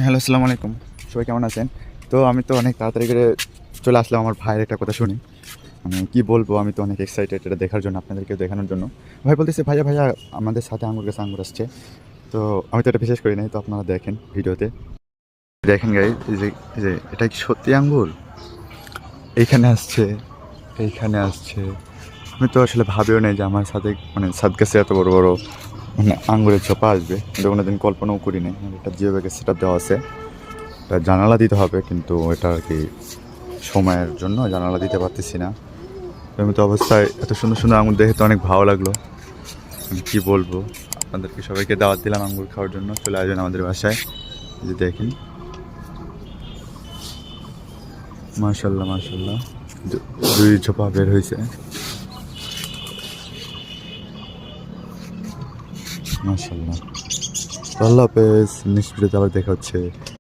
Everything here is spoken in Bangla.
হ্যালো, আসসালামু আলাইকুম। সবাই কেমন আছেন? তো আমি তো অনেক তাড়াতাড়ি করে চলে আসলাম আমার ভাইয়ের একটা কথা শুনে। মানে কি বলবো, আমি তো অনেক এক্সাইটেড এটা দেখার জন্য, আপনাদেরকেও দেখানোর জন্য। ভাই বলতেছে, "ভাইয়া, ভাইয়া আমাদের সাথে আঙ্গুর গাছে আঙ্গুর আসছে।" তো আমি তো এটা বিশ্বাস করি নাই। তো আপনারা দেখেন ভিডিওতে। দেখেন গাইস, এই যে এটা কি সত্যি আঙ্গুর? এইখানে আসছে, এইখানে আসছে। আমি তো আসলে ভাবিও নাই যে আমার সাথে মানে ছাদ গাছে এত বড়, বড় মানে আঙ্গুরের ছোপা আসবে। এটা কোনোদিন কল্পনাও করি নাই। আর এটা জিও ব্যাগের সেটআপ দেওয়া আছে। এটা জানালা দিতে হবে, কিন্তু এটা আর কি সময়ের জন্য জানালা দিতে পারতেছি না। এমতো অবস্থায় এত সুন্দর সুন্দর আঙুর দেখে তো অনেক ভালো লাগলো। আমি কী বলবো, আপনাদেরকে সবাইকে দাওয়াত দিলাম আঙ্গুর খাওয়ার জন্য। চলে আসবেন আমাদের বাসায়। এই যে দেখেন, মাশাল্লাহ মাশাল্লাহ, দুই ঝোপা বের হয়েছে। মাশাল্লাহ। আল্লাহ হাফেজ, নেক্সট ভিডিওতে আবার দেখা হচ্ছে।